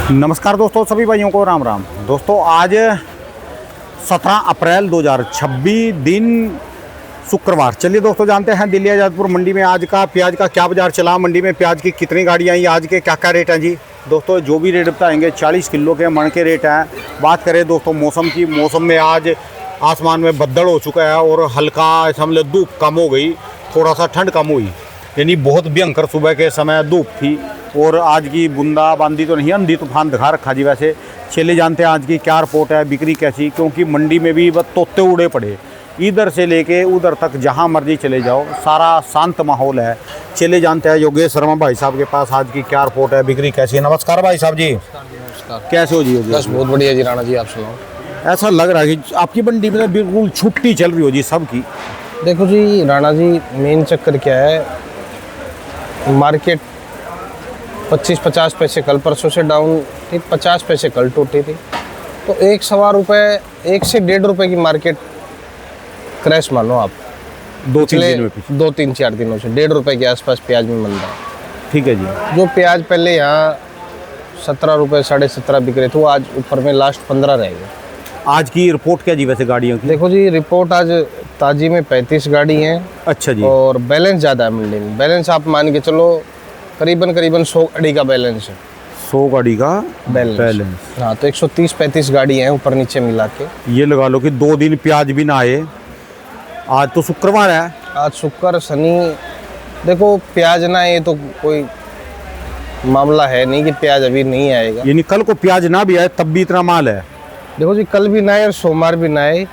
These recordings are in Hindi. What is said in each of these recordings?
नमस्कार दोस्तों, सभी भाइयों को राम राम। दोस्तों आज 17 अप्रैल 2026 दिन शुक्रवार। चलिए दोस्तों जानते हैं दिल्ली आज़ादपुर मंडी में आज का प्याज का क्या बाजार चला, मंडी में प्याज की कितनी गाड़ियाँ आई, आज के क्या क्या रेट हैं जी। दोस्तों जो भी रेट बताएंगे 40 किलो के मन के रेट हैं। बात करें दोस्तों मौसम की, मौसम में आज आसमान में बद्दल हो चुका है और हल्का समझ लो धूप कम हो गई, थोड़ा सा ठंड कम हुई, यानी बहुत भयंकर सुबह के समय धूप थी और आज की बूंदाबांदी तो नहीं, आंधी तूफान दिखा रखा जी। वैसे चले जानते हैं आज की क्या रिपोर्ट है, बिक्री कैसी, क्योंकि मंडी में भी बस तोते उड़े पड़े, इधर से लेके उधर तक जहां मर्जी चले जाओ सारा शांत माहौल है। चले जानते हैं योगेश शर्मा भाई साहब के पास आज की क्या रिपोर्ट है, बिक्री कैसी है। नमस्कार भाई साहब जी। नमस्कार। कैसे हो जी? बस बहुत बढ़िया जी राणा जी, आप सुनाओ। ऐसा लग रहा है कि आपकी मंडी में बिल्कुल छुट्टी चल रही हो जी सबकी। देखो जी राणा जी, मेन चक्कर क्या है, मार्केट 25-50 पैसे कल परसों से डाउन थी, 50 पैसे कल टूटी थी, तो 1 से 1.5 रुपये की मार्केट क्रैश मानो आप। 2-3-4 दिनों से 1.5 रुपये के आसपास प्याज में मंदा है। ठीक है जी। जो प्याज पहले यहाँ 17 रुपये 17.5 बिक रहे थे, वो आज ऊपर में लास्ट 15 रह गए। आज की रिपोर्ट क्या जी वैसे गाड़ियों की? देखो जी, रिपोर्ट आज ताजी में 35 गाड़ी हैं। अच्छा जी। और बैलेंस ज़्यादा है मंडी में। बैलेंस आप मान के चलो करीबन 100 गाड़ी का बैलेंस है। 100 गाड़ी का बैलेंस। हाँ, तो 130-35 गाड़ी हैं ऊपर नीचे मिला के। ये लगा लो कि 2 दिन प्याज भी ना आए। आज तो शुक्रवार है। आज शुक्र शनि, देखो प्याज ना आए तो कोई मामला है नहीं कि प्याज अभी नहीं आएगा, यानी कल को प्याज ना भी आए तब भी इतना माल है। देखो जी, कल भी ना आए और सोमवार भी ना आए।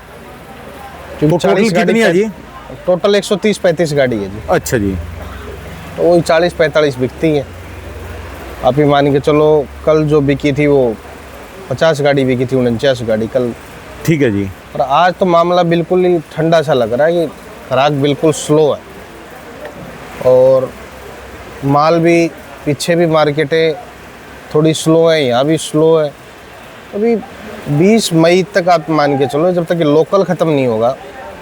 तो टोटल कितनी है जी? टोटल 130-35 गाड़ी है जी। अच्छा जी। तो वही 40-45 बिकती हैं। आप ही मान के चलो कल जो बिकी थी वो 50 गाड़ी बिकी थी, 49 गाड़ी कल। ठीक है जी। और आज तो मामला बिल्कुल ही ठंडा सा लग रहा है कि खुराक बिल्कुल स्लो है और माल भी पीछे भी मार्केटें थोड़ी स्लो है, यहाँ भी स्लो है। अभी 20 मई तक आप मान के चलो, जब तक कि लोकल ख़त्म नहीं होगा।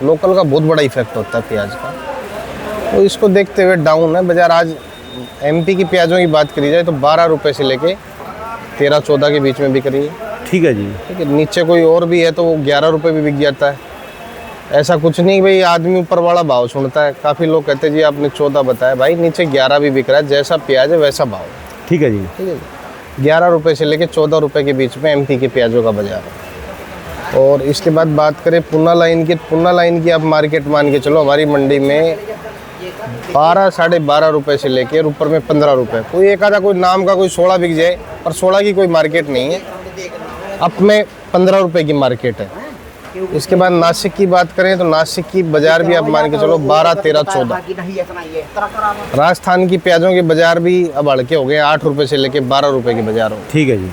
लोकल का बहुत बड़ा इफेक्ट होता है प्याज का, तो इसको देखते हुए डाउन है बाज़ार। आज एमपी की प्याजों की बात करी जाए तो 12 रुपये से लेके 13-14 के बीच में बिक रही है। ठीक है जी। ठीक है, नीचे कोई और भी है तो वो 11 रुपये भी बिक जाता है। ऐसा कुछ नहीं भाई, आदमी ऊपर वाला भाव सुनता है। काफ़ी लोग कहते हैं जी आपने 14 बताया, भाई नीचे 11 भी बिक रहा है, जैसा प्याज है वैसा भाव। ठीक है जी। ठीक है जी। 11 रुपये से लेके 14 रुपये के बीच में एमपी के प्याजों का बाजार है। और इसके बाद बात करें पूना लाइन की आप मार्केट मान के चलो, हमारी मंडी में 12-12.5 रुपये से लेकर ऊपर में 15 रुपये। कोई एक आधा कोई नाम का कोई 16 बिक जाए, पर 16 की कोई मार्केट नहीं है। अब में 15 रुपये की मार्केट है। इसके बाद नासिक की बात करें तो नासिक की बाज़ार भी आप मान के चलो 12-13-14। राजस्थान की प्याजों के बाज़ार भी अब हल्के हो गए, 8 रुपये से लेकर 12 रुपये के बाज़ार हो। ठीक है जी।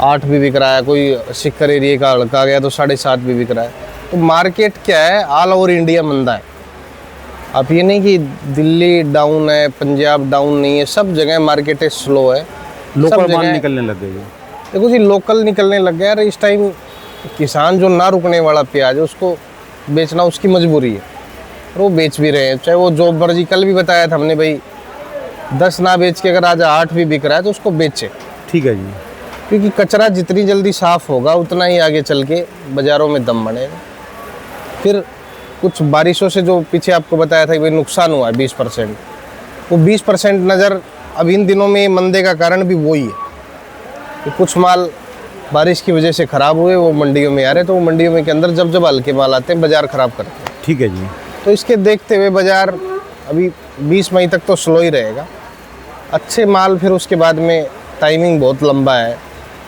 8 भी बिक रहा है, कोई सिक्कर एरिया का हल्का गया तो 7.5 भी बिक रहा है। तो मार्केट क्या है, ऑल ओवर इंडिया मंदा है। अब ये नहीं कि दिल्ली डाउन है, पंजाब डाउन नहीं है, सब जगह मार्केटें स्लो है। लोकल माल निकलने लग गए। देखो जी, लोकल निकलने लग गया। इस टाइम किसान जो ना रुकने वाला प्याज है उसको बेचना उसकी मजबूरी है, और वो बेच भी रहे हैं। चाहे वो जो मर्जी, कल भी बताया था हमने भाई, 10 ना बेच के अगर आज 8 भी बिक रहा है तो उसको बेचे। ठीक है जी। क्योंकि कचरा जितनी जल्दी साफ़ होगा उतना ही आगे चल के बाज़ारों में दम बढ़ेगा। फिर कुछ बारिशों से जो पीछे आपको बताया था कि भाई नुकसान हुआ है 20%, वो 20% नज़र अब इन दिनों में मंदे का कारण भी वही है कि कुछ माल बारिश की वजह से ख़राब हुए, वो मंडियों में आ रहे, तो वो मंडियों में के अंदर जब हल्के माल आते हैं बाज़ार ख़राब करते हैं। ठीक है जी। तो इसके देखते हुए बाज़ार अभी 20 मई तक तो स्लो ही रहेगा। अच्छे माल फिर उसके बाद में टाइमिंग बहुत लंबा है।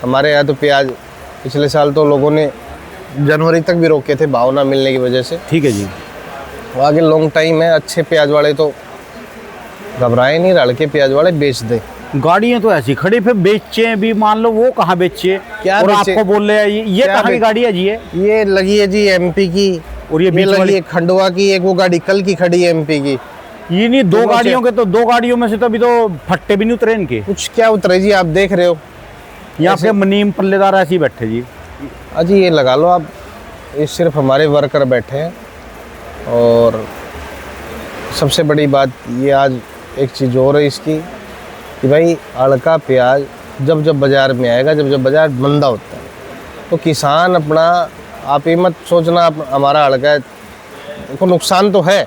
हमारे यहाँ तो प्याज पिछले साल तो लोगों ने जनवरी तक भी रोके थे भाव ना मिलने की वजह से। ठीक है जी। वो आगे लॉन्ग टाइम है। अच्छे प्याज वाले तो घबराए नहीं, हल्के प्याज वाले बेच दे। गाड़ियाँ तो ऐसी खड़ी फिर बेचे भी, मान लो वो कहाँ बेचे क्या और बेचे? आपको बोल रहे हैं ये कहाँ की गाड़ी है जी? ये लगी है जी एमपी की, और ये लगी है खंडवा की। एक वो गाड़ी कल की खड़ी है एमपी की। ये नहीं, 2 गाड़ियों के तो 2 गाड़ियों में से तो अभी तो फट्टे भी नहीं उतरे इनके। कुछ क्या उतरे जी, आप देख रहे हो यहाँ पे मनीम पल्लेदार ऐसे ही बैठे जी। अजी ये लगा लो आप, ये सिर्फ हमारे वर्कर बैठे हैं। और सबसे बड़ी बात ये आज एक चीज़ और है इसकी कि भाई हल्का प्याज जब जब बाज़ार में आएगा, जब जब बाज़ार मंदा होता है, तो किसान अपना, आप ये मत सोचना आप हमारा हड़का है, देखो नुकसान तो है।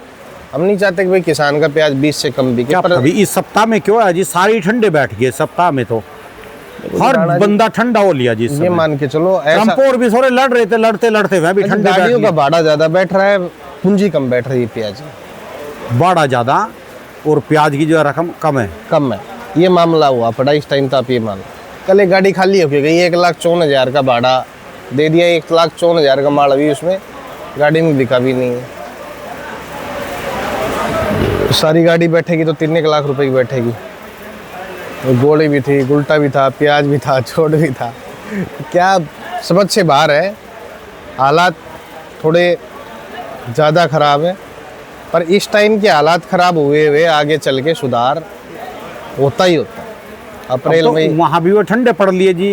हम नहीं चाहते कि भाई किसान का प्याज 20 से कम बिके, क्या पर अभी इस सप्ताह में क्यों है जी, सारी ठंडे बैठ गए सप्ताह में, तो हर राणा जी, बंदा ठंडा हो लिया जी इस ये समय। मान के चलो ऐसा ट्रम्पोर भी थोड़े लड़ रहे थे, लड़ते लड़ते वह भी ठंडे बैठ गाड़ियों का गए। भाड़ा ज़्यादा बैठ रहा है, पूंजी कम बैठ रही है प्याज की। भाड़ा ज़्यादा और प्याज की जो है रकम कम है। कम है, ये मामला हुआ पड़ा इस टाइम। तो आप ये मान लो कल एक गाड़ी खाली हो गई, 1,54,000 का भाड़ा दे दिया, 1,54,000 का माल अभी उसमें गाड़ी में बिका भी नहीं है। तो सारी गाड़ी बैठेगी तो 3 लाख रुपए की बैठेगी। तो गोली भी थी, गुलटा भी था, प्याज भी था, छोड़ भी था। क्या समझ से बाहर है, हालात थोड़े ज़्यादा ख़राब है। पर इस टाइम के हालात ख़राब हुए हुए आगे चल के सुधार होता ही होता है। अप्रैल तो में वहाँ भी वो ठंडे पड़ लिए जी,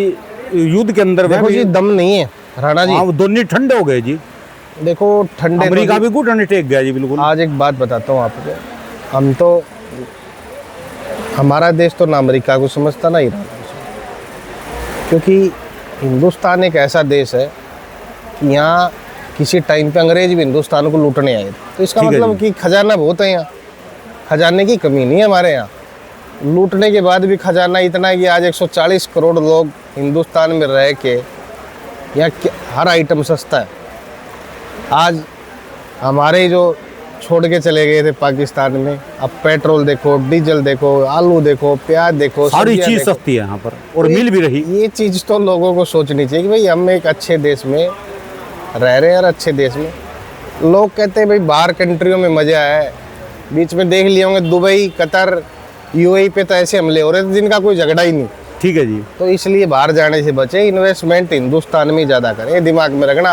युद्ध के अंदर वह देखो भी, जी दम नहीं है राणा जी। हाँ, वो दोनों ठंडे हो गए जी। देखो ठंडे तो अमेरिका भी घुटने टेक गया जी बिल्कुल। आज एक बात बताता हूँ आपको, हम तो, हमारा देश तो ना अमेरिका को समझता ना ईरान को समझता। क्योंकि हिंदुस्तान एक ऐसा देश है कि यहाँ किसी टाइम पे अंग्रेज भी हिंदुस्तान को लूटने आए थे। तो इसका ठीक है मतलब जी। कि खजाना बहुत है यहाँ, खजाने की कमी नहीं है हमारे यहाँ। लूटने के बाद भी खजाना इतना है कि आज 140 करोड़ लोग हिंदुस्तान में रह के यहाँ हर आइटम सस्ता है। आज हमारे जो छोड़ के चले गए थे पाकिस्तान में, अब पेट्रोल देखो, डीजल देखो, आलू देखो, प्याज देखो, सारी सब्जियां चीज देखो। सस्ती है यहाँ पर और ये- मिल भी रही। ये चीज़ तो लोगों को सोचनी चाहिए कि भाई हम एक अच्छे देश में रह रहे हैं और अच्छे देश में। लोग कहते हैं भाई बाहर कंट्रियों में मज़ा है, बीच में देख लिए होंगे दुबई, कतर, यूएई पे तो ऐसे हमले हो रहे थे जिनका कोई झगड़ा ही नहीं। ठीक है जी। तो इसलिए बाहर जाने से बचे, इन्वेस्टमेंट हिंदुस्तान में ही ज़्यादा करें, ये दिमाग में रखना।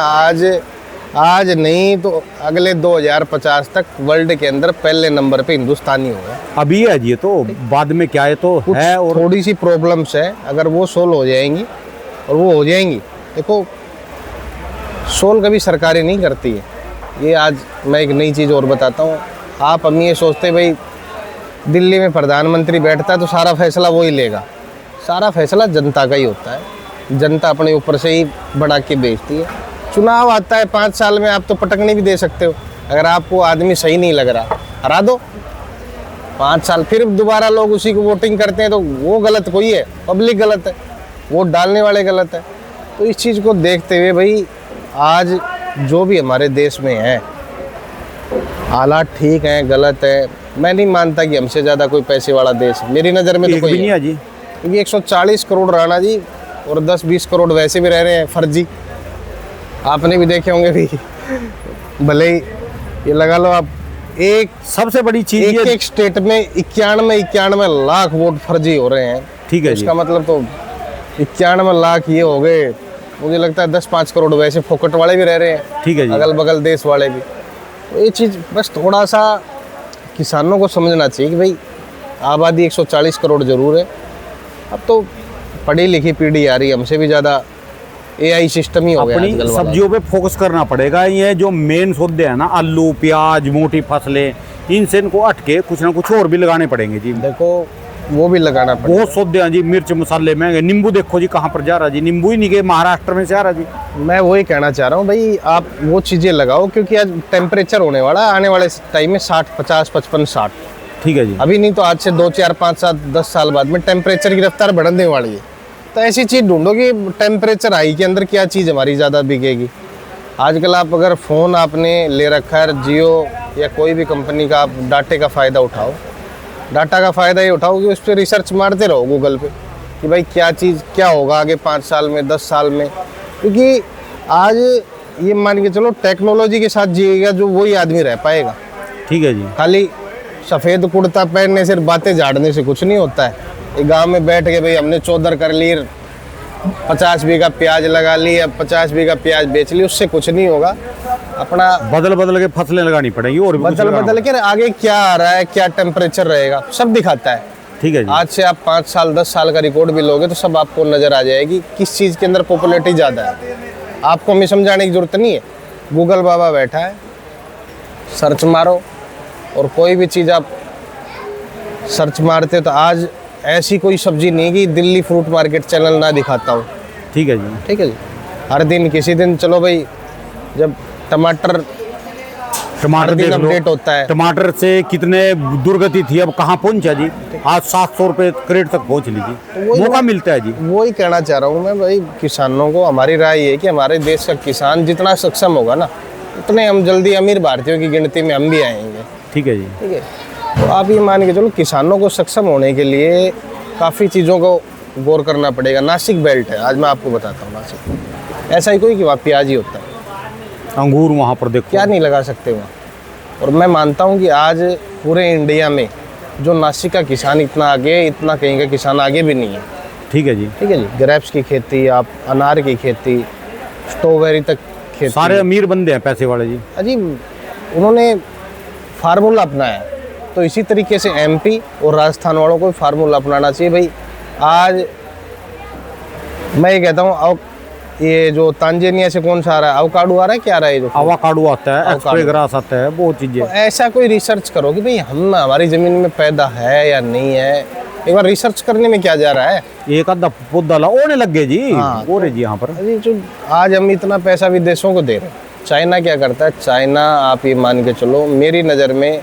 आज नहीं तो अगले 2050 तक वर्ल्ड के अंदर पहले नंबर पे हिंदुस्तानी होगा। अभी है जी, ये तो बाद में क्या है तो कुछ है। और थोड़ी सी प्रॉब्लम्स है, अगर वो सोल्व हो जाएंगी, और वो हो जाएंगी, देखो सोल्व कभी सरकारें नहीं करती है। ये आज मैं एक नई चीज़ और बताता हूँ। आप हम ये सोचते भाई दिल्ली में प्रधानमंत्री बैठता है तो सारा फैसला वो ही लेगा, सारा फैसला जनता का ही होता है। जनता अपने ऊपर से ही बढ़ा के बेचती है। चुनाव आता है 5 साल में, आप तो पटकने भी दे सकते हो। अगर आपको आदमी सही नहीं लग रहा, हरा दो 5 साल, फिर दोबारा लोग उसी को वोटिंग करते हैं तो वो गलत कोई है, पब्लिक गलत है, वोट डालने वाले गलत है। तो इस चीज़ को देखते हुए भाई आज जो भी हमारे देश में है हालात ठीक हैं, गलत है, मैं नहीं मानता कि हमसे ज़्यादा कोई पैसे वाला देश है। मेरी नज़र में तो एक कोई भी नहीं है। है जी। क्योंकि 140 करोड़ राणा जी और 10-20 करोड़ वैसे भी रह रहे हैं फर्जी। आपने भी देखे होंगे भी, भले ही ये लगा लो आप, एक सबसे बड़ी चीज एक, ये, एक स्टेट में 91 लाख वोट फर्जी हो रहे हैं। ठीक है जी। इसका मतलब तो 91 लाख ये हो गए, मुझे लगता है 10-5 करोड़ वैसे फोकट वाले भी रह रहे हैं, ठीक है जी। अगल बगल देश वाले भी। तो ये चीज़ बस थोड़ा सा किसानों को समझना चाहिए कि भाई आबादी 140 करोड़ जरूर है। अब तो पढ़ी लिखी पीढ़ी आ रही है, हमसे भी ज़्यादा एआई सिस्टम ही हो गया अपनी आजकल वाला। सब्जियों पे फोकस करना पड़ेगा। ये जो मेन सौदे हैं ना, आलू, प्याज, मोटी फसलें, इनसे इनको हटके कुछ ना कुछ और भी लगाने पड़ेंगे जी। देखो वो भी लगाना पड़ेगा। बहुत सौदे हैं जी, मिर्च मसाले महंगे। नींबू देखो जी कहाँ पर जा रहा जी, नींबू ही नहीं गए, महाराष्ट्र में से आ रहा जी। मैं वही कहना चाह रहा हूँ भाई, आप वो चीज़ें लगाओ क्योंकि आज टेम्परेचर होने वाला है आने वाले टाइम में 60, 50, 55, 60। ठीक है जी। अभी नहीं तो आज से 2, 4, 5, 7, 10 साल बाद में टेम्परेचर की रफ्तार बढ़ने वाली है। तो ऐसी चीज़ ढूंढो कि टेम्परेचर हाई के अंदर क्या चीज़ हमारी ज़्यादा बिकेगी। आजकल आप अगर फ़ोन आपने ले रखा है जियो या कोई भी कंपनी का, आप डाटे का फ़ायदा उठाओ। डाटा का फ़ायदा ये उठाओ कि उस पर रिसर्च मारते रहो गूगल पे कि भाई क्या चीज़ क्या होगा आगे 5 साल में, 10 साल में। क्योंकि आज ये मान के चलो टेक्नोलॉजी के साथ जिएगा जो वही आदमी रह पाएगा। ठीक है जी। खाली सफ़ेद कुर्ता पहनने से, बातें झाड़ने से कुछ नहीं होता है। एक गांव में बैठ के भाई हमने चौधर कर ली, 50 बीघा प्याज लगा ली या 50 बीघा प्याज बेच ली, उससे कुछ नहीं होगा। अपना बदल बदल के फसलें लगानी पड़ेंगी और भी कुछ बदल लगाना बदल के आगे क्या आ रहा है, क्या टेम्परेचर रहेगा, सब दिखाता है। ठीक है जी। आज से आप 5 साल 10 साल का रिकॉर्ड भी लोगे तो सब आपको नज़र आ जाएगी किस चीज़ के अंदर पॉपुलैरिटी ज़्यादा है। आपको हमें समझाने की ज़रूरत नहीं है, गूगल बाबा बैठा है, सर्च मारो और कोई भी चीज़ आप सर्च मारते हो तो आज ऐसी कोई सब्जी नहीं कि दिल्ली फ्रूट मार्केट चैनल ना दिखाता हूँ। ठीक है जी। ठीक है जी, हर दिन किसी दिन चलो भाई, जब टमाटर टमाटर हर दिन देख लो, अपडेट होता है। टमाटर से कितने दुर्गति थी, अब कहाँ पहुंचा जी। आज 700 रुपये क्रेट तक पहुंच लीजिए, वही मौका मिलता है जी। वही कहना चाह रहा हूँ मैं भाई, किसानों को हमारी राय ये है कि हमारे देश का किसान जितना सक्षम होगा ना, उतने हम जल्दी अमीर भारतीयों की गिनती में हम भी आएंगे। ठीक है जी। ठीक है, तो आप ये मान के चलो, किसानों को सक्षम होने के लिए काफ़ी चीज़ों को गौर करना पड़ेगा। नासिक बेल्ट है, आज मैं आपको बताता हूँ। नासिक ऐसा ही कोई कि वहाँ प्याज ही होता है, अंगूर वहाँ पर देखो, क्या नहीं लगा सकते वहाँ। और मैं मानता हूँ कि आज पूरे इंडिया में जो नासिक का किसान इतना आगे है, इतना कहीं का किसान आगे भी नहीं है। ठीक है जी। ठीक है जी, ग्रेप्स की खेती, आप अनार की खेती, स्ट्रॉबेरी तक खेती, सारे अमीर बंदे हैं, पैसे वाले जी। अजी उन्होंने फार्मूला अपनाया। तो इसी तरीके से एमपी और राजस्थान वालों को फार्मूला अपनाना चाहिए भाई। आज मैं ये कहता हूँ, अब ये जो तांजानिया से कौन सा आ रहा है, अवकाडो आ रहा है, क्या आ रहा है, ये जो अवाकाडो आता है, अवाकाडो। एक्सप्रेग्रास आता है, बहुत चीजें। तो ऐसा कोई रिसर्च करो कि भाई हम हमारी ज़मीन में पैदा है या नहीं है। एक बार रिसर्च करने में क्या जा रहा है। एक आधा पौधा ओने लग गए जी। हाँ, हो रहे जी यहाँ पर। अरे जो आज हम इतना पैसा विदेशों को दे रहे हैं। चाइना क्या करता है, चाइना आप ये मान के चलो, मेरी नज़र में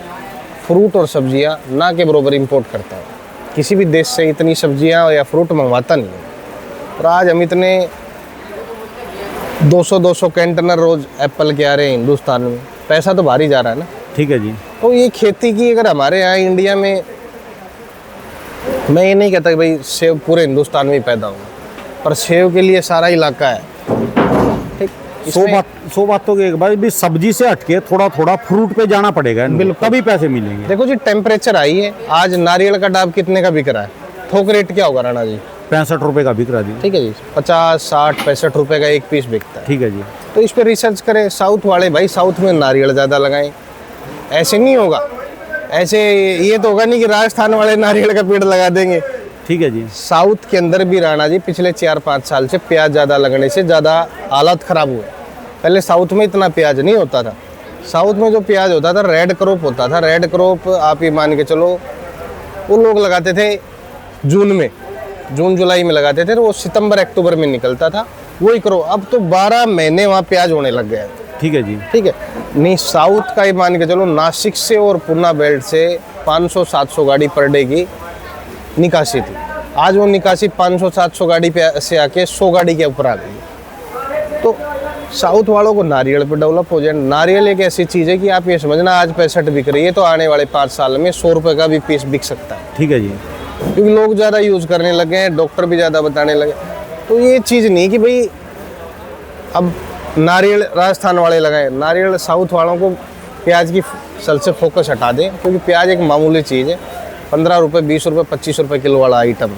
फ्रूट और सब्जियां ना के बराबर इंपोर्ट करता है। किसी भी देश से इतनी सब्जियां या फ्रूट मंगवाता नहीं है। और आज हम इतने 200 कंटेनर रोज एप्पल के आ रहे हैं हिंदुस्तान में, पैसा तो बाहर ही जा रहा है ना। ठीक है जी। तो ये खेती की अगर हमारे यहाँ इंडिया में, मैं ये नहीं कहता कि भाई सेब पूरे हिंदुस्तान में ही पैदा होगा, पर सेब के लिए सारा इलाका है। ठीक, सौ बातों के एक बार भी सब्जी से हटके थोड़ा थोड़ा फ्रूट पे जाना पड़ेगा, बिल्कुल, तभी पैसे मिलेंगे। देखो जी, टेम्परेचर आई है, आज नारियल का डाब कितने का बिक रहा है, थोक रेट क्या होगा राणा जी? 65 रुपए का बिक रहा जी। ठीक है जी, 50, 60, 65 रुपए का एक पीस बिकता है। ठीक है जी। तो इस पे रिसर्च करें। साउथ वाले भाई साउथ में नारियल ज़्यादा लगाएं, ऐसे नहीं होगा। ऐसे ये तो होगा नहीं कि राजस्थान वाले नारियल का पेड़ लगा देंगे। ठीक है जी। साउथ के अंदर भी राणा जी पिछले 4-5 साल से प्याज ज़्यादा लगने से ज़्यादा हालत ख़राब हुए। पहले साउथ में इतना प्याज नहीं होता था। साउथ में जो प्याज होता था रेड क्रॉप होता था। रेड क्रॉप आप ये मान के चलो, वो लोग लगाते थे जून में, जून जुलाई में लगाते थे, तो वो सितंबर अक्टूबर में निकलता था। वही करो, अब तो 12 महीने वहाँ प्याज होने लग गया है। ठीक है जी। ठीक है, नहीं साउथ का ही मान के चलो, नासिक से और पूना बेल्ट से 500-700 गाड़ी पर डे की निकासी थी। आज वो निकासी 500-700 गाड़ी पे से आके 100 गाड़ी के ऊपर आ गई। तो साउथ वालों को नारियल पे डेवलप हो जाए। नारियल एक ऐसी चीज़ है कि आप ये समझना, आज 65 बिक रही है तो आने वाले 5 साल में 100 रुपये का भी पीस बिक सकता है। ठीक है जी। क्योंकि लोग ज़्यादा यूज़ करने लगे हैं, डॉक्टर भी ज़्यादा बताने लगे। तो ये चीज़ नहीं कि भाई अब नारियल राजस्थान वाले लगाएं, नारियल साउथ वालों को प्याज की सल से फोकस हटा दें। क्योंकि प्याज एक मामूली चीज़ है, 15 रुपये, 20 रुपये, 25 रुपये किलो वाला आइटम।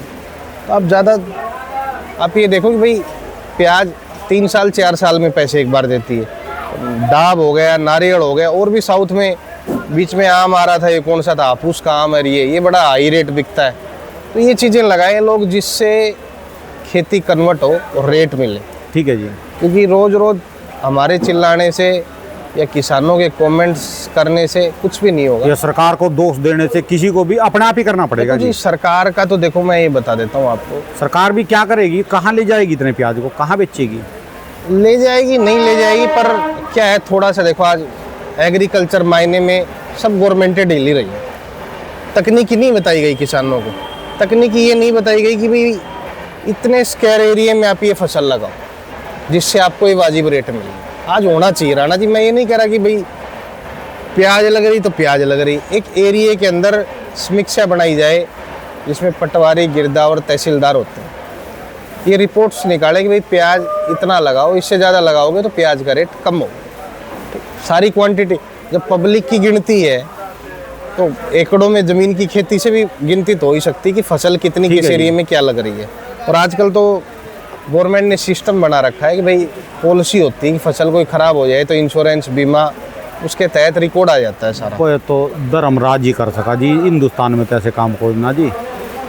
तो आप ज़्यादा आप ये देखो कि भाई प्याज 3 साल 4 साल में पैसे एक बार देती है। डाब हो गया, नारियल हो गया, और भी साउथ में बीच में आम आ रहा था, ये कौन सा था, हापूस का आम है, ये बड़ा हाई रेट बिकता है। तो ये चीज़ें लगाएं लोग, जिससे खेती कन्वर्ट हो और रेट मिले। ठीक है जी। क्योंकि रोज़ रोज़ हमारे चिल्लाने से या किसानों के कमेंट्स करने से कुछ भी नहीं होगा। या सरकार को दोष देने से किसी को भी अपने आप ही करना पड़ेगा जी। सरकार का तो देखो, मैं ये बता देता हूँ आपको, सरकार भी क्या करेगी, कहाँ ले जाएगी इतने प्याज को, कहाँ बेचेगी? ले जाएगी नहीं ले जाएगी, पर क्या है, थोड़ा सा देखो, आज एग्रीकल्चर मायने में सब गवर्नमेंटें डील ही रही है। तकनीकी नहीं बताई गई किसानों को। तकनीकी ये नहीं बताई गई कि भाई इतने स्क्वायर एरिया में आप ये फसल लगाओ जिससे आपको ये वाजिब रेट मिले। आज होना चाहिए राणा जी। मैं ये नहीं कह रहा कि भाई प्याज लग रही तो प्याज लग रही, एक एरिया के अंदर समीक्षा बनाई जाए जिसमें पटवारी, गिरदावर और तहसीलदार होते हैं। ये रिपोर्ट्स निकाले कि भाई प्याज इतना लगाओ, इससे ज़्यादा लगाओगे तो प्याज का रेट कम हो। सारी क्वांटिटी, जब पब्लिक की गिनती है तो एकड़ों में ज़मीन की खेती से भी गिनती तो हो ही सकती है कि फसल कितनी किस एरिया में क्या लग रही है। और आजकल तो गवर्नमेंट ने सिस्टम बना रखा है कि भाई पॉलिसी होती है कि फसल कोई ख़राब हो जाए तो इंश्योरेंस, बीमा, उसके तहत रिकॉर्ड आ जाता है सारा। कोई तो धर्मराज ही कर सका जी हिंदुस्तान में, तो ऐसे काम को ना जी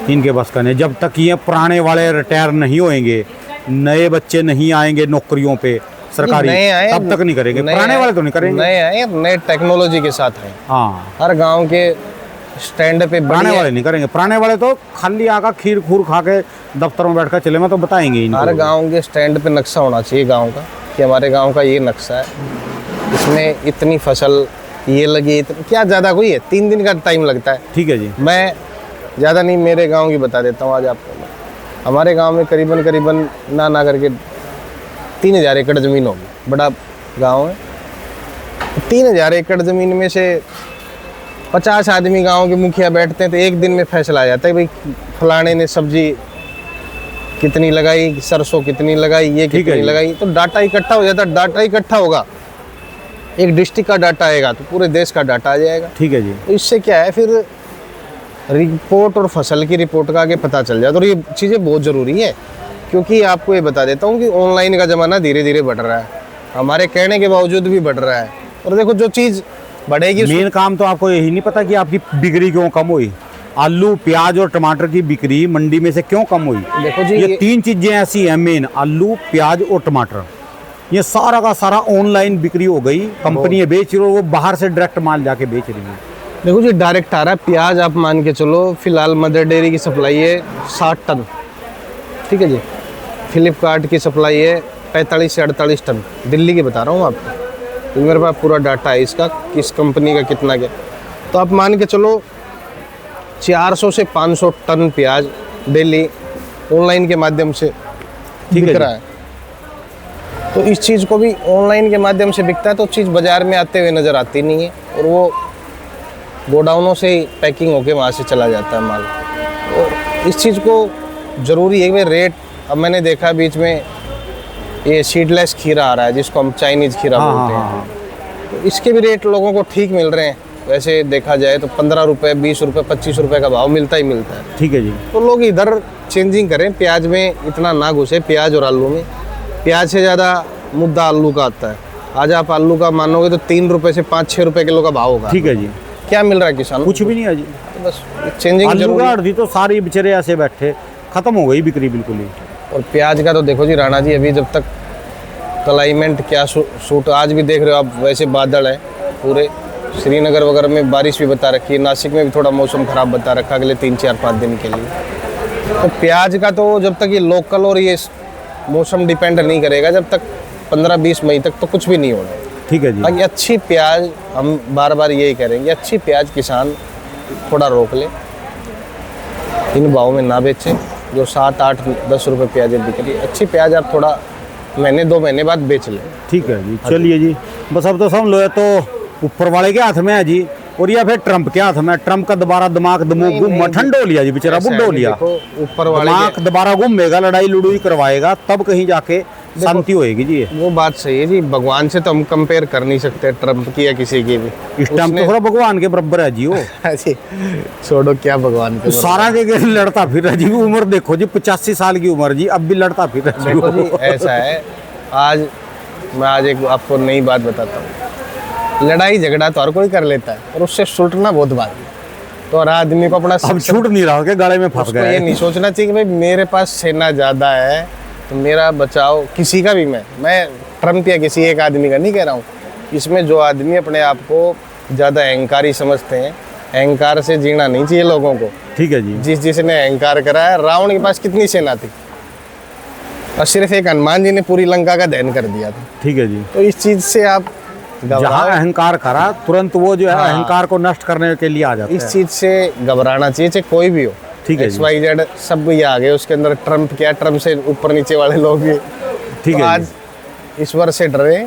इनके बस का नहीं। जब तक ये पुराने वाले रिटायर नहीं होएंगे, नए बच्चे नहीं आएंगे नौकरियों पे सरकारी, तब तक नहीं करेंगे। पुराने वाले तो नहीं करेंगे। नए आए, नए टेक्नोलॉजी के साथ हैं। हाँ, हर गांव के स्टैंड पे पुराने बढ़िया। वाले नहीं करेंगे, पुराने वाले तो खाली आका खीर खूर खा के दफ्तर में बैठ कर चले, मैं तो बताएंगे इनको। हर गांव के स्टैंड पे नक्शा होना चाहिए गांव का, कि हमारे गांव का ये नक्शा है, इसमें इतनी फसल ये लगी, क्या ज़्यादा कोई है, 3 दिन का टाइम लगता है। ठीक है जी। मैं ज़्यादा नहीं, मेरे गांव की बता देता हूँ आज आपको। हमारे गांव में करीबन ना करके 3000 एकड़ ज़मीन होगी, बड़ा गांव है। 3000 एकड़ ज़मीन में से 50 आदमी गांव के मुखिया बैठते हैं, तो एक दिन में फैसला आ जाता है भाई फलाने ने सब्जी कितनी लगाई, सरसों कितनी लगाई, ये ठीक है कितनी जी। लगाई, तो डाटा इकट्ठा हो जाता है। डाटा इकट्ठा होगा, एक डिस्ट्रिक्ट का डाटा आएगा तो पूरे देश का डाटा आ जाएगा। ठीक है जी। तो इससे क्या है, फिर रिपोर्ट और फसल की रिपोर्ट का आगे पता चल जाता है। और ये चीज़ें बहुत ज़रूरी है, क्योंकि आपको ये बता देता हूँ कि ऑनलाइन का ज़माना धीरे धीरे बढ़ रहा है, हमारे कहने के बावजूद भी बढ़ रहा है। और देखो जो चीज़ बढ़ेगी मेन काम तो आपको यही नहीं पता कि आपकी बिक्री क्यों कम हुई, आलू प्याज और टमाटर की बिक्री मंडी में से क्यों कम हुई। देखो जी, ये 3 चीजें ऐसी हैं मेन, आलू प्याज और टमाटर, ये सारा का सारा ऑनलाइन बिक्री हो गई, कंपनी बेच रही है, वो बाहर से डायरेक्ट माल जाके बेच रही है। देखो जी डायरेक्ट आ रहा है प्याज, आप मान के चलो फिलहाल मदर डेयरी की सप्लाई है 60 टन, ठीक है जी। फ्लिपकार्ट की सप्लाई है 45 से 48 टन, दिल्ली की बता रहा हूँ आपको, तो मेरे पास पूरा डाटा है इसका, किस कंपनी का कितना क्या। तो आप मान के चलो 400 से 500 टन प्याज डेली ऑनलाइन के माध्यम से ठीक बिक है रहा है। तो इस चीज़ को भी ऑनलाइन के माध्यम से बिकता है, तो चीज़ बाज़ार में आते हुए नज़र आती नहीं है, और वो गोडाउनों से ही पैकिंग होके वहाँ से चला जाता है माल। तो इस चीज़ को ज़रूरी है कि रेट, अब मैंने देखा बीच में ये सीडलेस खीरा आ रहा है जिसको हम चाइनीज़ खीरा बोलते हैं, तो इसके भी रेट लोगों को ठीक मिल रहे हैं। वैसे देखा जाए तो 15 रुपये, 20 रुपये, 25 रुपये का भाव मिलता ही मिलता है। ठीक है जी। तो लोग इधर चेंजिंग करें, प्याज में इतना ना घुसे, प्याज और आलू में। प्याज से ज़्यादा मुद्दा आलू का आता है। आज आप आलू का मानोगे तो 3 रुपये से 5-6 रुपये किलो का भाव होगा। ठीक है जी। क्या मिल रहा है किसान कुछ भी नहीं है जी, तो बस चेंजिंग आलू जरूरी का है। अर्धी तो सारी बेचारे ऐसे बैठे, खत्म हो गई बिक्री बिल्कुल ही। और प्याज का तो देखो जी राणा जी, अभी जब तक क्लाइमेट क्या सूट, आज भी देख रहे हो आप, वैसे बादल है पूरे, श्रीनगर वगैरह में बारिश भी बता रखी है, नासिक में भी थोड़ा मौसम खराब बता रखा अगले 3-4-5 दिन के लिए। तो प्याज का तो जब तक ये लोकल और ये मौसम डिपेंड नहीं करेगा, जब तक 15-20 मई तक तो कुछ भी नहीं होगा। ठीक है जी। बाकी अच्छी प्याज, हम बार बार यही करेंगे, अच्छी प्याज किसान थोड़ा रोक ले, इन भाव में ना बेचे जो 7-8-10 रुपये प्याज बिक रही है। अच्छी प्याज आप थोड़ा महीने 2 महीने बाद बेच लें। ठीक है जी। चलिए जी, बस अब तो समझ लो, तो ऊपर वाले के हाथ में है जी, और या फिर ट्रम्प के हाथ में। ट्रम्प का दोबारा दिमाग ठंडो लिया जी, बेचारा ऐसा है बुड्ढो कि लिया, देखो, ऊपर वाले दिमाग दोबारा घूमेगा, लड़ाई लड़ूई करवाएगा, तब कहीं जाके शांति होएगी जी। वो बात सही है जी, भगवान से तो हम कंपेयर कर नहीं सकते ट्रम्प की या किसी की भी। इस टाइम तो थोड़ा भगवान के बराबर है जी वो। जी छोड़ो, क्या भगवान के सारा के लड़ता फिर रहा जी, उम्र देखो जी 85 साल की उम्र जी, अब भी लड़ता फिर रहा जी देखो जी वो। ऐसा है। मैं एक आपको नई बात बताता हूँ, लड़ाई झगड़ा तो हर कोई कर लेता है, और उससे छूटना बहुत बात है। तो हर आदमी को अपना अब छूट नहीं रहा के गले में फंस उसको गया ये है। नहीं सोचना चाहिए कि भाई मेरे पास सेना ज़्यादा है तो मेरा बचाव किसी का भी। मैं ट्रम्प या किसी एक आदमी का नहीं कह रहा हूँ, इसमें जो आदमी अपने आप को ज़्यादा अहंकारी समझते हैं, अहंकार से जीना नहीं चाहिए लोगों को। ठीक है जी। जिसने अहंकार करा है, रावण के पास कितनी सेना थी, और सिर्फ एक हनुमान जी ने पूरी लंका का दहन कर दिया था। ठीक है जी। तो इस चीज़ से आप जहाँ अहंकार करा, तुरंत वो जो है अहंकार को नष्ट करने के लिए आ जाता इस है। चीज़ से घबराना चाहिए, चाहे कोई भी हो। ठीक है जी। XYZ सब ये आ गए उसके अंदर, ट्रम्प क्या, ट्रम्प से ऊपर नीचे वाले लोग भी। ठीक तो है आज ईश्वर से डरे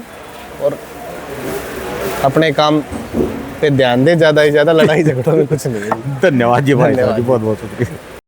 और अपने काम पे ध्यान दे, ज़्यादा से ज़्यादा लड़ाई झगड़ों में कुछ नहीं है। धन्यवाद जी भाई साहब धन्यवाद। जी, बहुत बहुत शुक्रिया।